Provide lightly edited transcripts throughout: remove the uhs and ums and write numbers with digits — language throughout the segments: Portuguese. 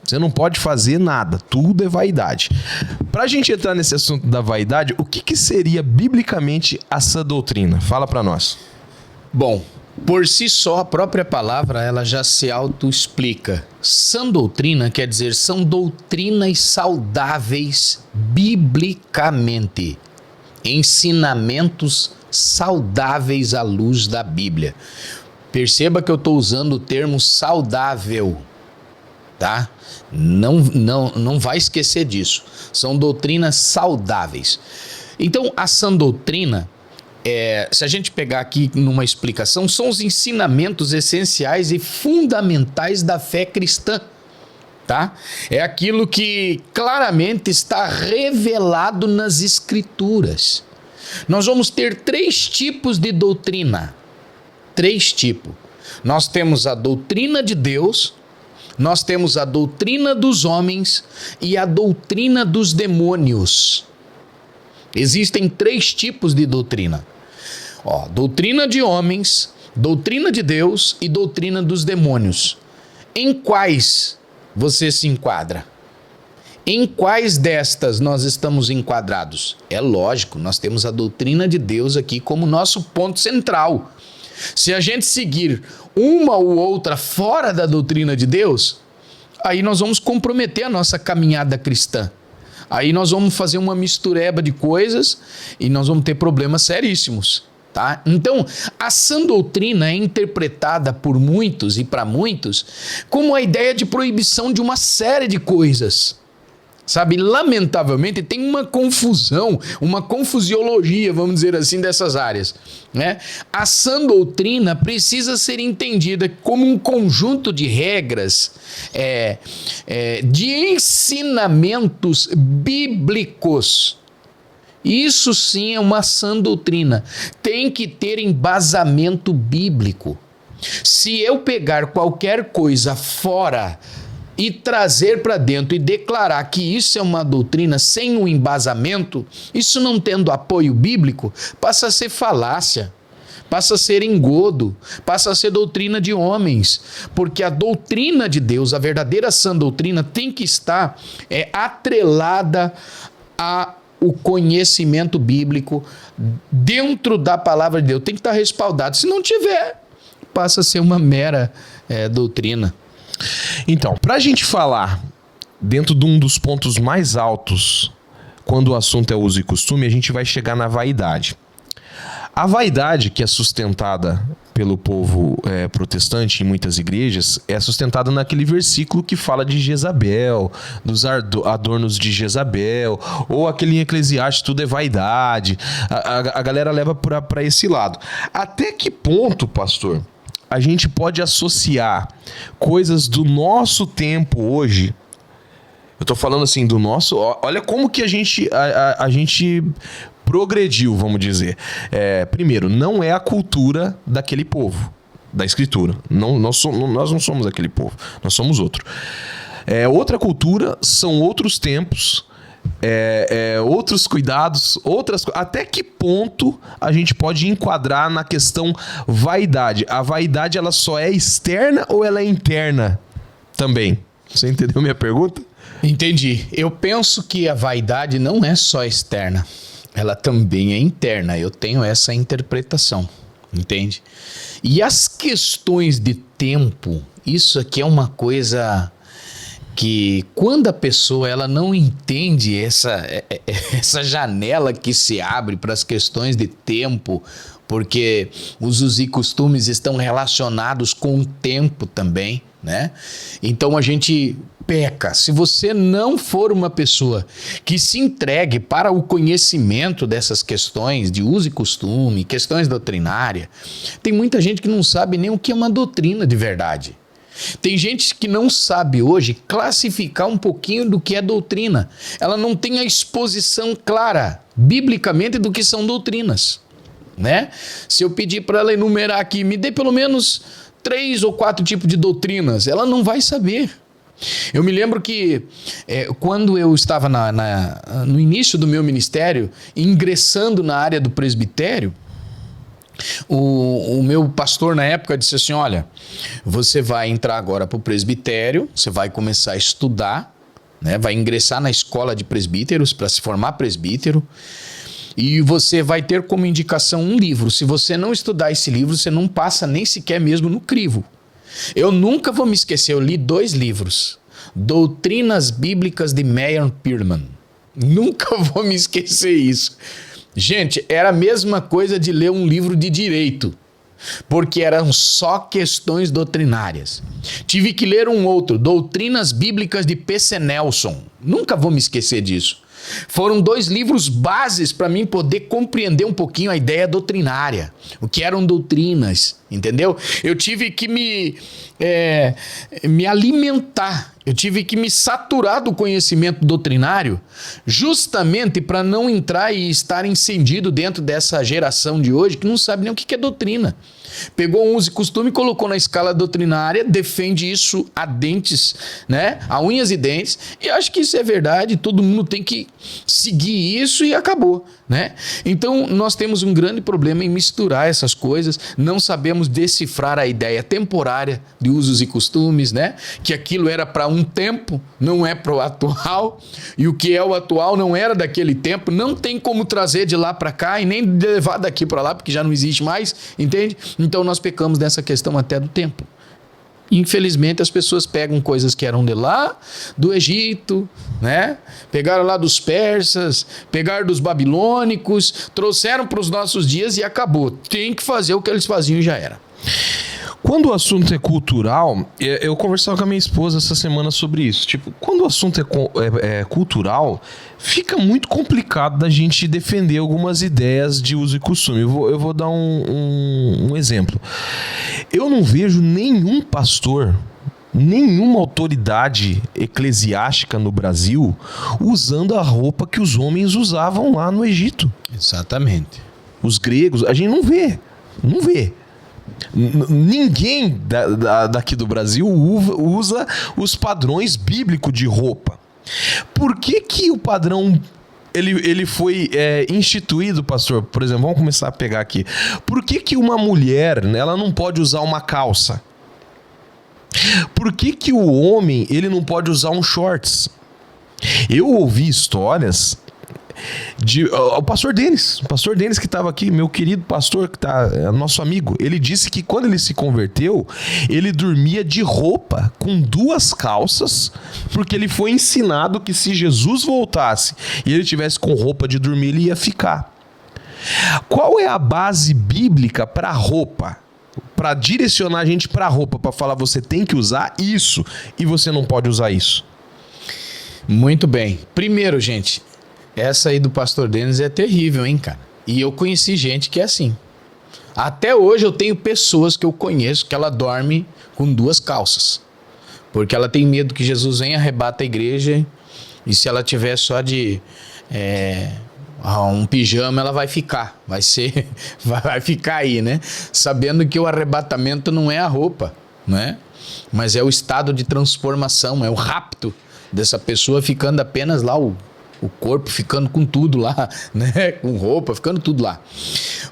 Você não pode fazer nada, tudo é vaidade. Pra gente entrar nesse assunto da vaidade, o que seria biblicamente a sã doutrina? Fala pra nós. Bom, por si só, a própria palavra ela já se auto-explica. Sã doutrina quer dizer são doutrinas saudáveis biblicamente. Ensinamentos saudáveis à luz da Bíblia. Perceba que eu estou usando o termo saudável, tá? Não vai esquecer disso. São doutrinas saudáveis. Então, a sã doutrina, se a gente pegar aqui numa explicação, são os ensinamentos essenciais e fundamentais da fé cristã, tá? É aquilo que claramente está revelado nas Escrituras. Nós vamos ter 3 tipos de doutrina. 3 tipos. Nós temos a doutrina de Deus, nós temos a doutrina dos homens e a doutrina dos demônios. Existem 3 tipos de doutrina. Doutrina de homens, doutrina de Deus e doutrina dos demônios. Em quais você se enquadra? Em quais destas nós estamos enquadrados? É lógico, nós temos a doutrina de Deus aqui como nosso ponto central. Se a gente seguir uma ou outra fora da doutrina de Deus, aí nós vamos comprometer a nossa caminhada cristã. Aí nós vamos fazer uma mistureba de coisas e nós vamos ter problemas seríssimos, tá? Então, a sã doutrina é interpretada por muitos e para muitos como a ideia de proibição de uma série de coisas. Sabe, lamentavelmente tem uma confusão, uma confusiologia, vamos dizer assim, dessas áreas, né? A sã doutrina precisa ser entendida como um conjunto de regras, de ensinamentos bíblicos. Isso sim é uma sã doutrina, tem que ter embasamento bíblico. Se eu pegar qualquer coisa fora e trazer para dentro e declarar que isso é uma doutrina sem um embasamento, isso não tendo apoio bíblico, passa a ser falácia, passa a ser engodo, passa a ser doutrina de homens, porque a doutrina de Deus, a verdadeira sã doutrina, tem que estar atrelada ao conhecimento bíblico dentro da palavra de Deus, tem que estar respaldado. Se não tiver, passa a ser uma mera doutrina. Então, para a gente falar dentro de um dos pontos mais altos, quando o assunto é uso e costume, a gente vai chegar na vaidade. A vaidade que é sustentada pelo povo protestante em muitas igrejas é sustentada naquele versículo que fala de Jezabel, dos adornos de Jezabel, ou aquele em Eclesiastes, tudo é vaidade. A galera leva para esse lado. Até que ponto, pastor, a gente pode associar coisas do nosso tempo hoje? Eu tô falando assim, do nosso... Olha como que a gente progrediu, vamos dizer. Primeiro, não é a cultura daquele povo, da Escritura. Nós não somos aquele povo, nós somos outro. Outra cultura, são outros tempos, outros cuidados, até que ponto a gente pode enquadrar na questão vaidade? A vaidade, ela só é externa ou ela é interna também? Você entendeu minha pergunta? Entendi. Eu penso que a vaidade não é só externa, ela também é interna. Eu tenho essa interpretação, entende? E as questões de tempo, isso aqui é uma coisa que quando a pessoa ela não entende essa janela que se abre para as questões de tempo, porque os usos e costumes estão relacionados com o tempo também, né? Então a gente peca. Se você não for uma pessoa que se entregue para o conhecimento dessas questões de uso e costume, questões doutrinárias, tem muita gente que não sabe nem o que é uma doutrina de verdade. Tem gente que não sabe hoje classificar um pouquinho do que é doutrina. Ela não tem a exposição clara, biblicamente, do que são doutrinas, né? Se eu pedir para ela enumerar aqui, me dê pelo menos 3 ou 4 tipos de doutrinas, ela não vai saber. Eu me lembro que quando eu estava no início do meu ministério, ingressando na área do presbitério, O meu pastor na época disse assim, olha, você vai entrar agora para o presbitério, você vai começar a estudar, né? Vai ingressar na escola de presbíteros para se formar presbítero, e você vai ter como indicação um livro. Se você não estudar esse livro, você não passa nem sequer mesmo no crivo. Eu nunca vou me esquecer, eu li 2 livros. Doutrinas Bíblicas de Meyer Pearlman. Nunca vou me esquecer isso. Gente, era a mesma coisa de ler um livro de direito, porque eram só questões doutrinárias. Tive que ler um outro, Doutrinas Bíblicas de P.C. Nelson. Nunca vou me esquecer disso. Foram 2 livros bases para mim poder compreender um pouquinho a ideia doutrinária, o que eram doutrinas, entendeu? Eu tive que me alimentar, eu tive que me saturar do conhecimento doutrinário, justamente para não entrar e estar incendido dentro dessa geração de hoje que não sabe nem o que é doutrina. Pegou um uso e costume e colocou na escala doutrinária, defende isso a dentes, né? A unhas e dentes, e acho que isso é verdade, todo mundo tem que seguir isso e acabou, né? Então nós temos um grande problema em misturar essas coisas, não sabemos decifrar a ideia temporária de usos e costumes, né? Que aquilo era para um tempo, não é para o atual, e o que é o atual não era daquele tempo, não tem como trazer de lá para cá e nem levar daqui para lá, porque já não existe mais, entende? Então nós pecamos nessa questão até do tempo. Infelizmente as pessoas pegam coisas que eram de lá, do Egito, né? Pegaram lá dos persas, pegaram dos babilônicos, trouxeram para os nossos dias e acabou. Tem que fazer o que eles faziam e já era. Quando o assunto é cultural, eu conversava com a minha esposa essa semana sobre isso. Tipo, quando o assunto é cultural, fica muito complicado da gente defender algumas ideias de uso e costume. Eu vou dar um exemplo. Eu não vejo nenhum pastor, nenhuma autoridade eclesiástica no Brasil usando a roupa que os homens usavam lá no Egito. Exatamente. Os gregos, a gente não vê. Não vê. Ninguém daqui do Brasil usa os padrões bíblicos de roupa. Por que o padrão ele foi instituído, pastor? Por exemplo, vamos começar a pegar aqui. Por que uma mulher, ela não pode usar uma calça? Por que o homem ele não pode usar um shorts? Eu ouvi histórias o pastor Denis que estava aqui, meu querido pastor, que é nosso amigo, ele disse que quando ele se converteu, ele dormia de roupa com 2 calças, porque ele foi ensinado que se Jesus voltasse e ele tivesse com roupa de dormir, ele ia ficar. Qual é a base bíblica para roupa? Para direcionar a gente para roupa, para falar você tem que usar isso e você não pode usar isso? Muito bem. Primeiro, gente, essa aí do pastor Denis é terrível, hein, cara? E eu conheci gente que é assim. Até hoje eu tenho pessoas que eu conheço que ela dorme com 2 calças. Porque ela tem medo que Jesus venha, arrebata a igreja, e se ela tiver só de um pijama, ela vai ficar. Vai ficar aí, né? Sabendo que o arrebatamento não é a roupa, né? Mas é o estado de transformação, é o rapto dessa pessoa ficando apenas lá o corpo ficando com tudo lá, né? Com roupa, ficando tudo lá.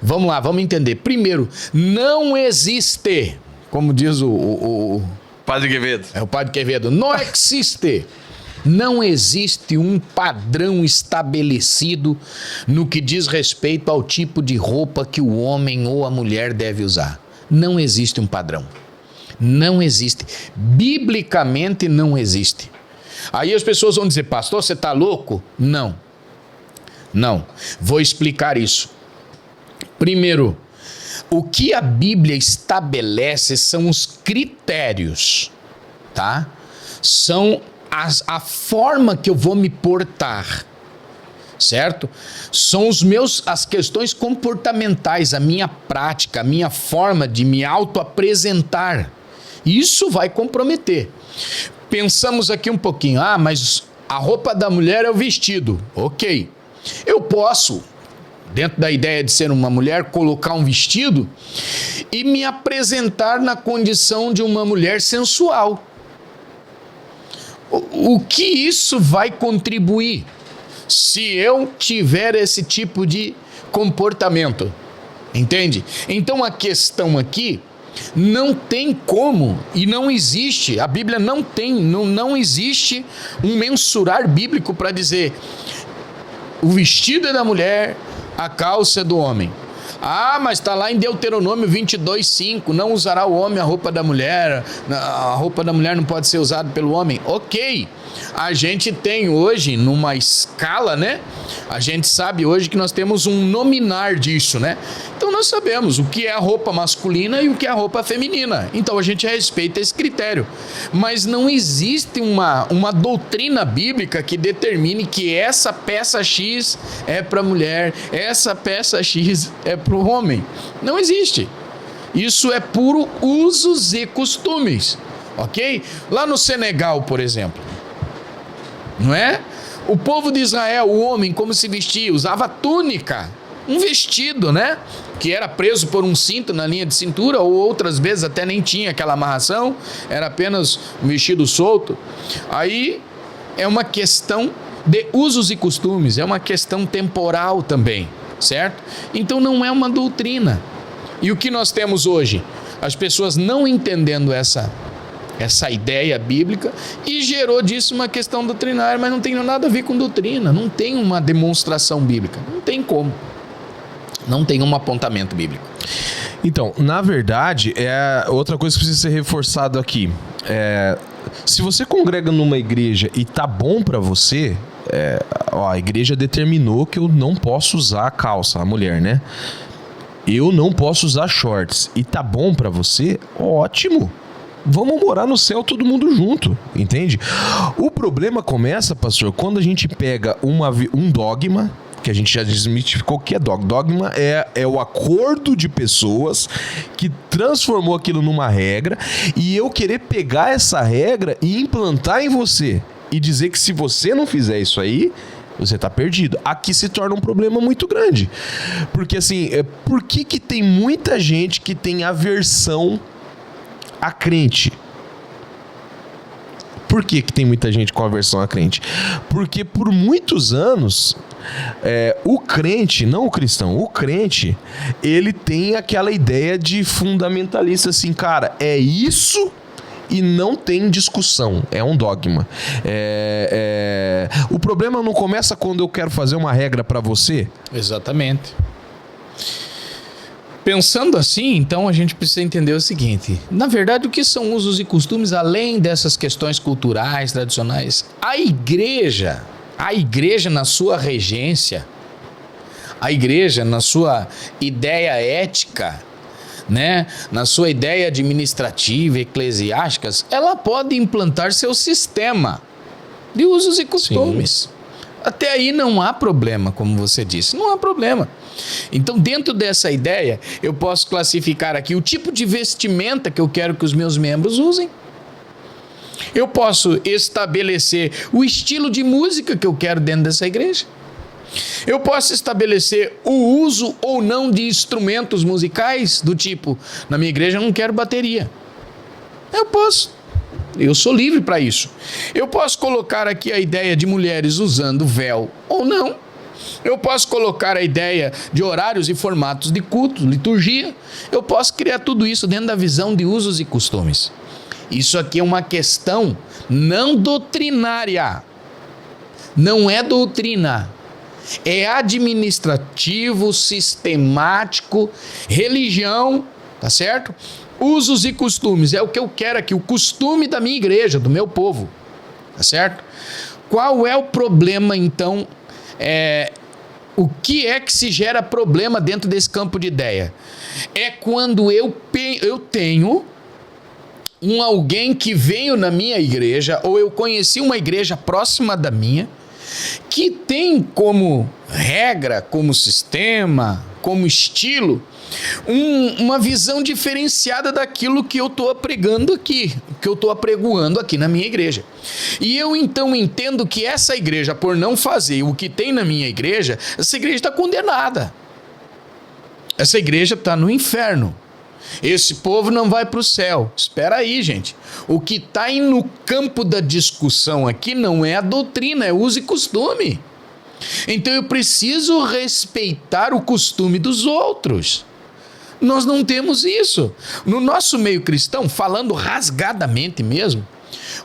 Vamos lá, vamos entender. Primeiro, não existe, como diz o Padre Quevedo. É o Padre Quevedo. Não existe. Não existe um padrão estabelecido no que diz respeito ao tipo de roupa que o homem ou a mulher deve usar. Não existe um padrão. Não existe. Biblicamente não existe. Aí as pessoas vão dizer, pastor, você está louco? Não. Não. Vou explicar isso. Primeiro, o que a Bíblia estabelece são os critérios, tá? São a forma que eu vou me portar, certo? São as questões comportamentais, a minha prática, a minha forma de me auto-apresentar. Isso vai comprometer. Pensamos aqui um pouquinho, mas a roupa da mulher é o vestido. Ok. Eu posso, dentro da ideia de ser uma mulher, colocar um vestido e me apresentar na condição de uma mulher sensual. O que isso vai contribuir se eu tiver esse tipo de comportamento? Entende? Então a questão aqui não tem como e não existe, a Bíblia não existe um mensurar bíblico para dizer o vestido é da mulher, a calça é do homem. Ah, mas está lá em Deuteronômio 22:5, não usará o homem a roupa da mulher não pode ser usada pelo homem. Ok, a gente tem hoje numa escala, né? A gente sabe hoje que nós temos um nominar disso, né? Então nós sabemos o que é a roupa masculina e o que é a roupa feminina. Então a gente respeita esse critério. Mas não existe uma doutrina bíblica que determine que essa peça X é para a mulher, essa peça X é para o homem. Não existe. Isso é puro usos e costumes, ok? Lá no Senegal, por exemplo, não é? O povo de Israel, o homem, como se vestia? Usava túnica, um vestido, né? Que era preso por um cinto na linha de cintura, ou outras vezes até nem tinha aquela amarração, era apenas um vestido solto. Aí é uma questão de usos e costumes, é uma questão temporal também, certo? Então não é uma doutrina. E o que nós temos hoje? As pessoas não entendendo essa ideia bíblica e gerou disso uma questão doutrinária, mas não tem nada a ver com doutrina, não tem uma demonstração bíblica, não tem como, não tem um apontamento bíblico. Então, na verdade, outra coisa que precisa ser reforçado aqui, se você congrega numa igreja e tá bom pra você, a igreja determinou que eu não posso usar calça, a mulher, né? Eu não posso usar shorts e tá bom pra você, ótimo. Vamos morar no céu todo mundo junto, entende? O problema começa, pastor, quando a gente pega um dogma, que a gente já desmistificou que é dogma. Dogma é o acordo de pessoas que transformou aquilo numa regra e eu querer pegar essa regra e implantar em você e dizer que se você não fizer isso aí, você tá perdido. Aqui se torna um problema muito grande. Porque assim, por que tem muita gente que tem aversão a crente? Por que tem muita gente com aversão a crente? Porque por muitos anos, o crente, não o cristão, o crente, ele tem aquela ideia de fundamentalista assim, cara, é isso e não tem discussão, é um dogma. O problema não começa quando eu quero fazer uma regra para você? Exatamente. Pensando assim, então a gente precisa entender o seguinte: na verdade, o que são usos e costumes além dessas questões culturais, tradicionais? A igreja na sua regência, a igreja na sua ideia ética, né, na sua ideia administrativa, eclesiástica, ela pode implantar seu sistema de usos e costumes. Sim. Até aí não há problema, como você disse, não há problema. Então, dentro dessa ideia, eu posso classificar aqui o tipo de vestimenta que eu quero que os meus membros usem. Eu posso estabelecer o estilo de música que eu quero dentro dessa igreja. Eu posso estabelecer o uso ou não de instrumentos musicais, do tipo, na minha igreja eu não quero bateria. Eu posso. Eu sou livre para isso. Eu posso colocar aqui a ideia de mulheres usando véu ou não. Eu posso colocar a ideia de horários e formatos de culto, liturgia. Eu posso criar tudo isso dentro da visão de usos e costumes. Isso aqui é uma questão não doutrinária. Não é doutrina. É administrativo, sistemático, religião, tá certo? Usos e costumes. É o que eu quero aqui, o costume da minha igreja, do meu povo. Tá certo? Qual é o problema, então? O que é que se gera problema dentro desse campo de ideia? É quando eu tenho alguém que veio na minha igreja, ou eu conheci uma igreja próxima da minha, que tem como regra, como sistema, como estilo, uma visão diferenciada daquilo que eu estou pregando aqui, que eu estou apregoando aqui na minha igreja. E eu então entendo que essa igreja, por não fazer o que tem na minha igreja, essa igreja está condenada. Essa igreja está no inferno. Esse povo não vai para o céu. Espera aí, gente. O que está no campo da discussão aqui não é a doutrina, é uso e costume. Então eu preciso respeitar o costume dos outros. Nós não temos isso. No nosso meio cristão, falando rasgadamente mesmo,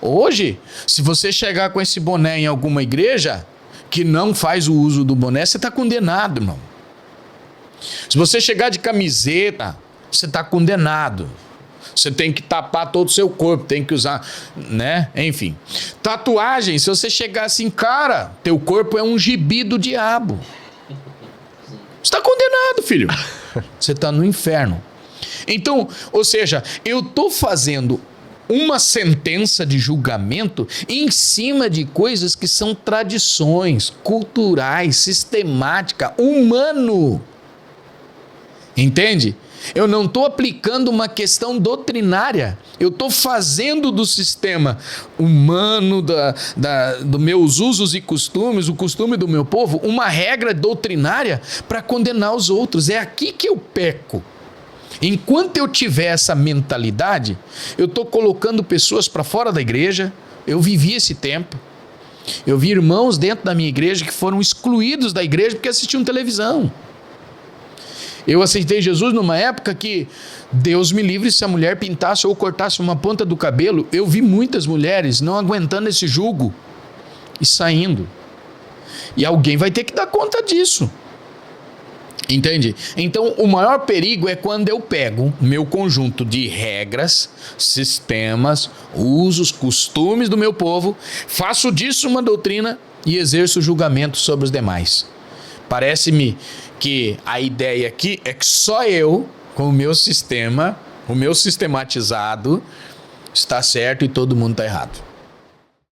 hoje, se você chegar com esse boné em alguma igreja que não faz o uso do boné, você está condenado, irmão. Se você chegar de camiseta, você está condenado. Você tem que tapar todo o seu corpo, tem que usar, né? Enfim. Tatuagem, se você chegar assim, cara, teu corpo é um gibi do diabo. Você está condenado, filho. Você está no inferno. Então, ou seja, eu estou fazendo uma sentença de julgamento em cima de coisas que são tradições culturais, sistemática, humano. Entende? Eu não estou aplicando uma questão doutrinária. Eu estou fazendo do sistema humano, dos meus usos e costumes, o costume do meu povo, uma regra doutrinária para condenar os outros. É aqui que eu peco. Enquanto eu tiver essa mentalidade, eu estou colocando pessoas para fora da igreja. Eu vivi esse tempo. Eu vi irmãos dentro da minha igreja que foram excluídos da igreja porque assistiam televisão. Eu aceitei Jesus numa época que, Deus me livre, se a mulher pintasse ou cortasse uma ponta do cabelo, eu vi muitas mulheres não aguentando esse jugo e saindo. E alguém vai ter que dar conta disso. Entende? Então, o maior perigo é quando eu pego meu conjunto de regras, sistemas, usos, costumes do meu povo, faço disso uma doutrina e exerço julgamento sobre os demais. Parece-me que a ideia aqui é que só eu, com o meu sistema, o meu sistematizado, está certo e todo mundo está errado.